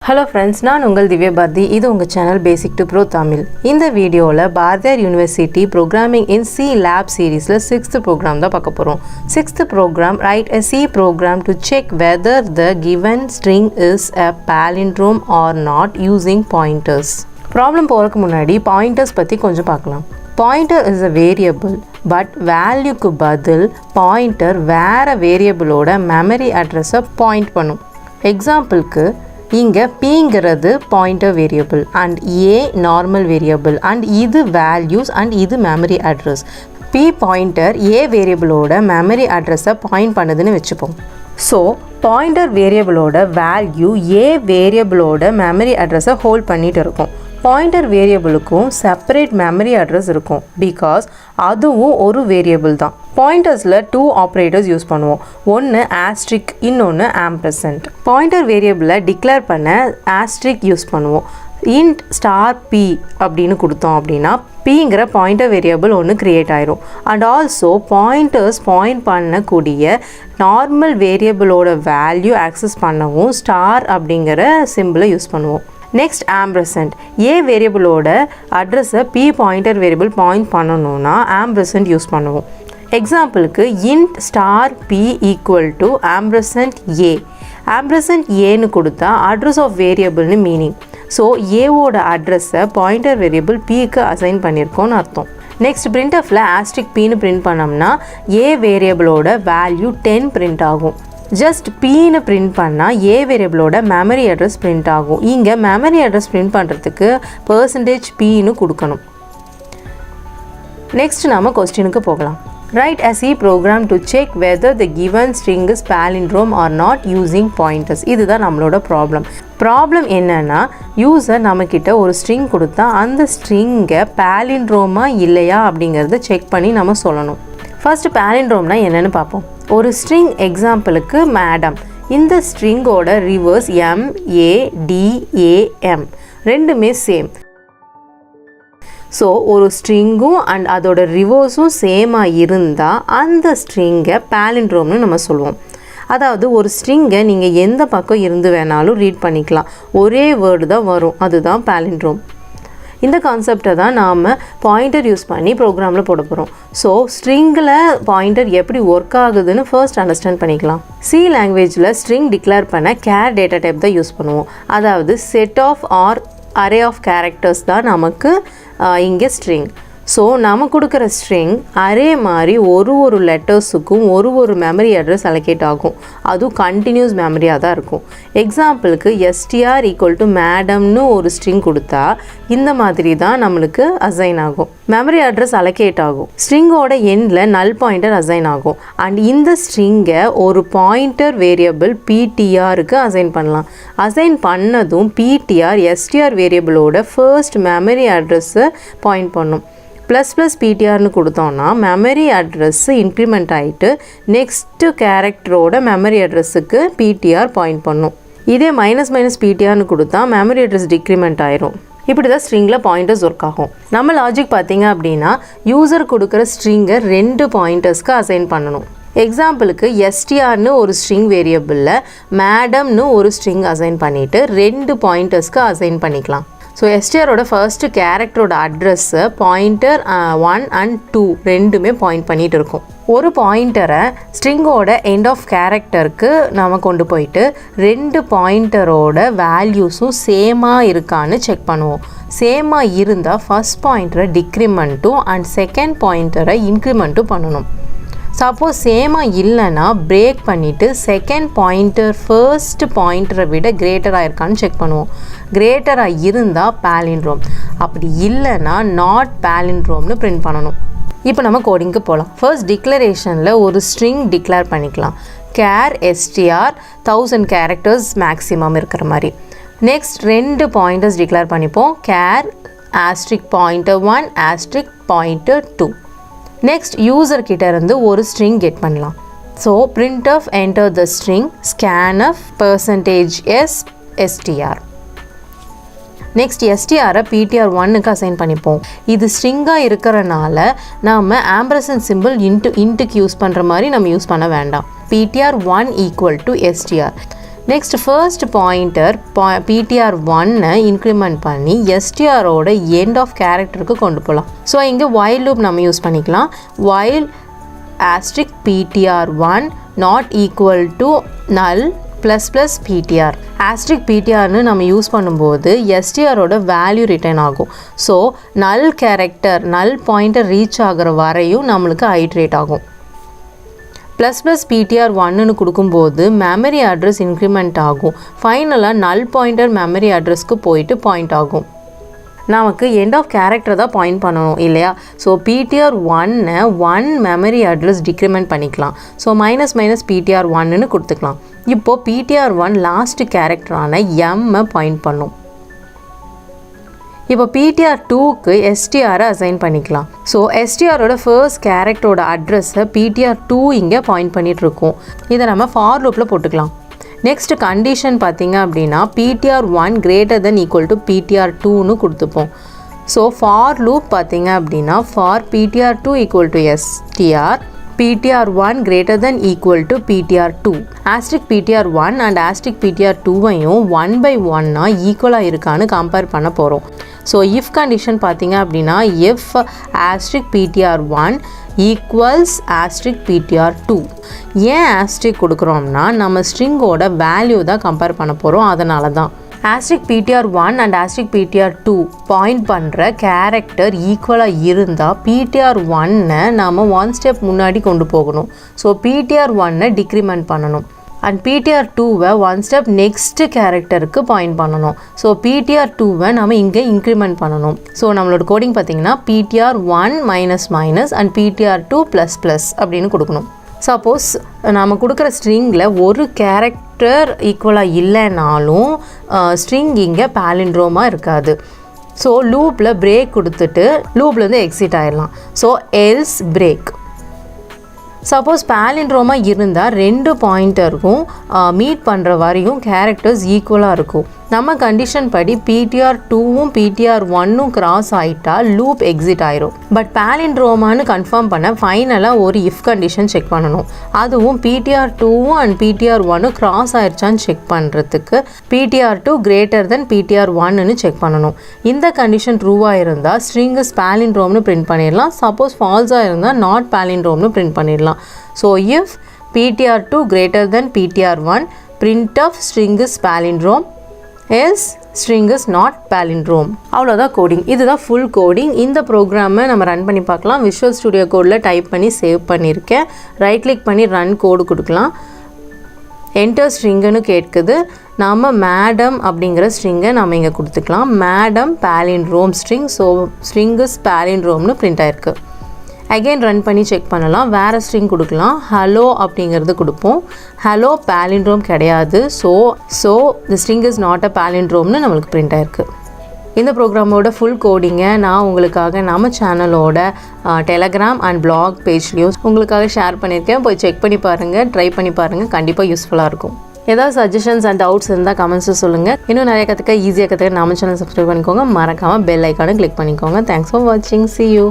Hello friends, நான் உங்கள் திவ்யா பாரதி. இது உங்கள் channel Basic to Pro Tamil. இந்த வீடியோவில் Bharathiar university programming in C lab சீரீஸில் 6th ப்ரோக்ராம் தான் பார்க்க போகிறோம். 6th program, write a C program to check whether the given string is a palindrome or not using pointers. Problem போகிறதுக்கு முன்னாடி pointers பற்றி கொஞ்சம் பார்க்கலாம். Pointer is a variable, but வேல்யூக்கு பதில் பாயிண்டர் வேறு வேரியபிளோட மெமரி அட்ரஸை பாயிண்ட் பண்ணும். எக்ஸாம்பிளுக்கு இங்கே Pங்கிறது pointer variable and A normal variable and இது வேல்யூஸ் அண்ட் இது memory address. P pointer A வேரியபிளோட மெமரி அட்ரஸை பாயிண்ட் பண்ணுதுன்னு வச்சுப்போம். ஸோ பாயிண்டர் வேரியபிளோட வேல்யூ A வேரியபிளோட மெமரி அட்ரஸை ஹோல்ட் பண்ணிட்டு இருக்கும். பாயிண்டர் வேரியபிளுக்கும் செப்பரேட் மெமரி அட்ரஸ் இருக்கும் பிகாஸ் அதுவும் ஒரு வேரியபிள் தான். பாயிண்டர்ஸில் 2 ஆப்ரேட்டர்ஸ் யூஸ் பண்ணுவோம். ஒன்று ஆஸ்ட்ரிக், இன்னொன்று ஆம்பர்சன்ட். பாயிண்டர் வேரியபிளை டிக்ளேர் பண்ண ஆஸ்ட்ரிக் யூஸ் பண்ணுவோம். இன்ட் ஸ்டார் P அப்படின்னு கொடுத்தோம் அப்படின்னா Pங்கிற பாயிண்டர் வேரியபிள் ஒன்று க்ரியேட் ஆயிரும். அண்ட் ஆல்சோ பாயிண்டர்ஸ் பாயிண்ட் பண்ணக்கூடிய நார்மல் வேரியபிளோட வேல்யூ ஆக்சஸ் பண்ணவும் ஸ்டார் அப்படிங்கிற சிம்பிளை யூஸ் பண்ணுவோம். Next ampersand. A வேரியபிளோட அட்ரஸை P பாயிண்டர் வேரியபிள் பாயிண்ட் பண்ணணும்னா ஆம்பர்சன்ட் யூஸ் பண்ணுவோம். எக்ஸாம்பிளுக்கு int star P equal to ampersand A. Ampersand ஏன்னு கொடுத்தா அட்ரஸ் ஆஃப் வேரியபிள்னு மீனிங். ஸோ ஏவோட அட்ரஸை பாயிண்டர் வேரியபிள் Pக்கு அசைன் பண்ணியிருக்கோன்னு அர்த்தம். நெக்ஸ்ட் பிரிண்ட்எஃப்ல ஆஸ்ட்ரிக் Pன்னு பிரிண்ட் பண்ணோம்னா A வேரியபிளோட வேல்யூ 10 பிரிண்ட் ஆகும். ஜஸ்ட் Pன்னு பிரிண்ட் பண்ணால் A வேரியபிளோட மெமரி அட்ரஸ் பிரிண்ட் ஆகும். இங்கே மெமரி அட்ரஸ் பிரிண்ட் பண்ணுறதுக்கு %Pன்னு கொடுக்கணும். நெக்ஸ்ட் நாம் கொஸ்டினுக்கு போகலாம். Write a C program to check whether the given string is palindrome or not using pointers. இதுதான் நம்மளோட ப்ராப்ளம் என்னன்னா யூசர் நம்மக்கிட்ட ஒரு ஸ்ட்ரிங் கொடுத்தா அந்த ஸ்ட்ரிங்கை பாலிண்ட்ரோமா இல்லையா அப்படிங்கிறத செக் பண்ணி நம்ம சொல்லணும். ஃபர்ஸ்ட் பாலிண்ட்ரோம்னா என்னன்னு பார்ப்போம். ஒரு ஸ்ட்ரிங் எக்ஸாம்பிளுக்கு மேடம். இந்த ஸ்ட்ரிங்கோட ரிவர்ஸ் MADAM ரெண்டுமே சேம். ஸோ ஒரு ஸ்ட்ரிங்கும் அண்ட் அதோட ரிவர்ஸும் சேமாக இருந்தால் அந்த ஸ்ட்ரிங்கை பாலிண்ட்ரோம்னு நம்ம சொல்லுவோம். அதாவது ஒரு ஸ்ட்ரிங்கை நீங்கள் எந்த பக்கம் இருந்து வேணாலும் ரீட் பண்ணிக்கலாம், ஒரே வேர்டு தான் வரும், அதுதான் பாலிண்ட்ரோம். இந்த கான்செப்டை தான் நாம் பாயிண்டர் யூஸ் பண்ணி ப்ரோக்ராமில் போட போகிறோம். ஸோ ஸ்ட்ரிங்கில் பாயிண்டர் எப்படி ஒர்க் ஆகுதுன்னு ஃபர்ஸ்ட் அண்டர்ஸ்டாண்ட் பண்ணிக்கலாம். C லாங்குவேஜில் ஸ்ட்ரிங் டிக்ளேர் பண்ண கேர் டேட்டா டைப் தான் யூஸ் பண்ணுவோம். அதாவது set of or array of characters தான் நமக்கு இங்கே ஸ்ட்ரிங். ஸோ நம்ம கொடுக்குற ஸ்ட்ரிங் அரே மாதிரி ஒரு லெட்டர்ஸுக்கும் ஒரு மெமரி அட்ரஸ் அலோகேட் ஆகும். அதுவும் கண்டினியூஸ் மெமரியாக தான் இருக்கும். எக்ஸாம்பிளுக்கு STR ஈக்குவல் டு மேடம்னு ஒரு ஸ்ட்ரிங் கொடுத்தா இந்த மாதிரி தான் நம்மளுக்கு அசைன் ஆகும். மெமரி அட்ரஸ் அலோகேட் ஆகும். ஸ்ட்ரிங்கோட எண்டில் நல் பாயிண்டர் அசைன் ஆகும். அண்ட் இந்த ஸ்ட்ரிங்கை ஒரு பாயிண்டர் வேரியபிள் PTRக்கு அசைன் பண்ணலாம். அசைன் பண்ணதும் PTR STR வேரியபிளோட ஃபர்ஸ்ட் மெமரி அட்ரஸை பாயிண்ட் பண்ணும். ++ PTRனு கொடுத்தோன்னா மெமரி அட்ரஸ் இன்க்ரிமெண்ட் ஆகிட்டு நெக்ஸ்ட்டு கேரக்டரோட மெமரி அட்ரஸுக்கு PTR பாயிண்ட் பண்ணும். இதே -- PTRனு கொடுத்தா மெமரி அட்ரஸ் டிக்ரிமெண்ட் ஆயிரும். இப்படி தான் ஸ்ட்ரிங்கில் பாயிண்டர்ஸ் ஒர்க் ஆகும். நம்ம லாஜிக் பார்த்தீங்க அப்படின்னா யூசர் கொடுக்குற ஸ்ட்ரிங்கை 2 பாயிண்டர்ஸ்க்கு அசைன் பண்ணணும். எக்ஸாம்பிளுக்கு STRனு ஒரு ஸ்ட்ரிங் வேரியபிளில் மேடம்னு ஒரு ஸ்ட்ரிங் அசைன் பண்ணிவிட்டு 2 பாயிண்டர்ஸ்க்கு அசைன் பண்ணிக்கலாம். ஸோ STRோட ஃபர்ஸ்ட்டு கேரக்டரோட அட்ரஸை பாயிண்டர் 1 and 2 ரெண்டுமே பாயிண்ட் பண்ணிகிட்டு இருக்கும். ஒரு பாயிண்டரை ஸ்ட்ரிங்கோட எண்ட் ஆஃப் கேரக்டருக்கு நாம் கொண்டு போயிட்டு 2 பாயிண்டரோட வேல்யூஸும் சேமாக இருக்கான்னு செக் பண்ணுவோம். சேமாக இருந்தால் ஃபர்ஸ்ட் பாயிண்டரை டிக்ரிமெண்ட்டும் அண்ட் செகண்ட் பாயிண்டரை இன்க்ரிமெண்ட்டும் பண்ணணும். சப்போஸ் சேமாக இல்லைன்னா பிரேக் பண்ணிவிட்டு செகண்ட் பாயிண்டர் ஃபர்ஸ்ட் பாயிண்டரை விட கிரேட்டராக இருக்கான்னு செக் பண்ணுவோம். கிரேட்டராக இருந்தால் பாலிண்ட்ரோம், அப்படி இல்லைன்னா நாட் பாலிண்ட்ரோம்னு பிரிண்ட் பண்ணணும். இப்போ நம்ம கோடிங்க்கு போகலாம். ஃபர்ஸ்ட் டிக்ளரேஷனில் ஒரு ஸ்ட்ரிங் டிக்ளேர் பண்ணிக்கலாம். கேர் STR 1000 கேரக்டர்ஸ் மேக்ஸிமம் இருக்கிற மாதிரி. நெக்ஸ்ட் 2 பாயிண்டர்ஸ் டிக்ளேர் பண்ணிப்போம். Char *pointer1 *pointer2. Next user கிட்ட இருந்து ஒரு ஸ்ட்ரிங் கெட் பண்ணலாம். So printf enter the string scanf %s str. Next STRஐ PTR1க்கு அசைன் பண்ணிப்போம். இது ஸ்ட்ரிங்காக இருக்கிறனால நாம் ஆம்பர்சன்ட் சிம்பிள் இன்ட்டுக்கு யூஸ் பண்ணுற மாதிரி நம்ம யூஸ் பண்ண வேண்டாம். PTR1 equal to STR. Next first pointer ptr1 increment பண்ணி str-ஓட எண்ட் ஆஃப் கேரக்டருக்கு கொண்டு போகலாம். ஸோ இங்கே while loop நம்ம யூஸ் பண்ணிக்கலாம். while *ptr1 not equal to null ++ ptr. *ptr-னு நம்ம யூஸ் பண்ணும்போது str-ஓட வேல்யூ ரிட்டர்ன் ஆகும். ஸோ நல் கேரக்டர் நல் பாயிண்டர் ரீச் ஆகிற வரையும் நம்மளுக்கு ஐட்ரேட் ஆகும். ++ ptr1னு கொடுக்கும்போது மெமரி அட்ரஸ் இன்க்ரிமெண்ட் ஆகும். ஃபைனலாக நல் பாயிண்டர் மெமரி அட்ரஸ்க்கு போயிட்டு பாயிண்ட் ஆகும். நமக்கு எண்ட் ஆஃப் கேரக்டர் தான் பாயிண்ட் பண்ணணும் இல்லையா? So ptr1 1 memory address decrement பண்ணிக்கலாம். ஸோ - ptr1னு கொடுத்துக்கலாம். இப்போது ptr1 லாஸ்ட் கேரக்டரான m பாயிண்ட் பண்ணும். இப்போ ptr2க்கு str-ஐ அசைன் பண்ணிக்கலாம். ஸோ str-ஓட ஃபர்ஸ்ட் கேரக்டரோட அட்ரஸை ptr2 இங்கே பாயிண்ட் பண்ணிகிட்ருக்கோம். இதை நம்ம ஃபார் லூப்பில் போட்டுக்கலாம். நெக்ஸ்ட் கண்டிஷன் பார்த்திங்க அப்படின்னா ptr1 > ptr2னு கொடுத்துப்போம். ஸோ ஃபார் லூப் பார்த்திங்க அப்படின்னா for ptr2 = str ptr1 > ptr2 *ptr1 and *ptr2வையும் 1/1 ஈக்குவலாக இருக்கான்னு கம்பேர் பண்ண போகிறோம். ஸோ இஃப் கண்டிஷன் பார்த்திங்க அப்படின்னா if *ptr1 = *ptr2. ஏன் ஆஸ்ட்ரிக் கொடுக்குறோம்னா நம்ம ஸ்ட்ரிங்கோட வேல்யூ தான் கம்பேர் பண்ண போகிறோம். அதனால தான் *ptr1 and *ptr2 பாயிண்ட் பண்ணுற கேரக்டர் ஈக்குவலாக இருந்தால் ptr1 நாம் 1 ஸ்டெப் முன்னாடி கொண்டு போகணும். ஸோ ptr1 டிக்ரிமெண்ட் பண்ணணும் அண்ட் ptr2 1 ஸ்டெப் நெக்ஸ்ட் கேரக்டருக்கு பாயிண்ட் பண்ணணும். ஸோ ptr2 நம்ம இங்கே இன்க்ரிமெண்ட் பண்ணணும். ஸோ நம்மளோட கோடிங் பார்த்திங்கன்னா ptr1 - and ptr2 ++ அப்படின்னு கொடுக்கணும். சப்போஸ் நம்ம கொடுக்குற ஸ்ட்ரிங்கில் ஒரு கேரக்டர் ஈக்குவலாக இல்லைனாலும் ஸ்ட்ரிங் இங்கே பாலிண்ட்ரோமாக இருக்காது. ஸோ லூப்பில் பிரேக் கொடுத்துட்டு லூப்லேருந்து எக்ஸிட் ஆகிடலாம். So else break. சப்போஸ் பாலிண்ட்ரோமாக இருந்தால் 2 பாயிண்டருக்கும் மீட் பண்ணுற வரையும் கேரக்டர்ஸ் ஈக்குவலாக இருக்கும். நம்ம கண்டிஷன் படி ptr2வும் ptr1ம் கிராஸ் ஆகிட்டா லூப் எக்ஸிட் ஆயிரும். பட் பாலிண்ட்ரோமான்னு கன்ஃபார்ம் பண்ண ஃபைனலாக ஒரு இஃப் கண்டிஷன் செக் பண்ணணும். அதுவும் ptr2வும் அண்ட் ptr1ம் கிராஸ் ஆயிடுச்சான்னு செக் பண்ணுறதுக்கு ptr2 > ptr1ன்னு செக் பண்ணணும். இந்த கண்டிஷன் ட்ரூவாக இருந்தால் ஸ்ட்ரிங் இஸ் பாலிண்ட்ரோம்னு பிரிண்ட் பண்ணிடலாம். சப்போஸ் ஃபால்ஸாக இருந்தால் நாட் பாலிண்ட்ரோம்னு பிரிண்ட் பண்ணிடலாம். So if ptr2 > ptr1 printf string is palindrome else string is not palindrome. அவ்வளோதான் கோடிங். இதுதான் ஃபுல் கோடிங். இந்த ப்ரோக்ராமை நம்ம ரன் பண்ணி பார்க்கலாம். விஷுவல் ஸ்டுடியோ கோடில் டைப் பண்ணி சேவ் பண்ணியிருக்கேன். ரைட் கிளிக் பண்ணி ரன் கோடு கொடுக்கலாம். என்டர் ஸ்ட்ரிங்குன்னு கேட்குது. நாம் மேடம் அப்படிங்கிற ஸ்ட்ரிங்கை நம்ம இங்கே கொடுத்துக்கலாம். Madam palindrome string. So string is பாலிண்ட்ரோம்னு பிரிண்ட் ஆயிருக்கு. அகெயின் ரன் பண்ணி செக் பண்ணலாம். வேறு ஸ்ட்ரிங் கொடுக்கலாம். ஹலோ அப்படிங்கிறது கொடுப்போம். ஹலோ பாலிண்ட்ரோம் கிடையாது. So the string is not a பாலிண்ட்ரோம்னு நம்மளுக்கு பிரிண்ட் ஆயிருக்கு. இந்த ப்ரோக்ராமோட ஃபுல் கோடிங்கை நான் உங்களுக்காக நம்ம சேனலோட டெலகிராம் அண்ட் பிளாக் பேஜ்லேயும் உங்களுக்காக ஷேர் பண்ணியிருக்கேன். போய் செக் பண்ணி பாருங்கள், ட்ரை பண்ணி பாருங்கள். கண்டிப்பாக யூஸ்ஃபுல்லாக இருக்கும். ஏதாவது சஜஷன்ஸ் அண்ட் டவுட்ஸ் இருந்தால் கமெண்ட்ஸில் சொல்லுங்கள். இன்னும் நிறைய ஈஸியாக கற்றுக்க நம்ம சேனல் சப்ஸ்கிரைப் பண்ணிக்கோங்க. மறக்காமல் பெல் ஐக்கானை கிளிக் பண்ணிக்கோங்க. தேங்க்ஸ் ஃபார் வாட்சிங். See you.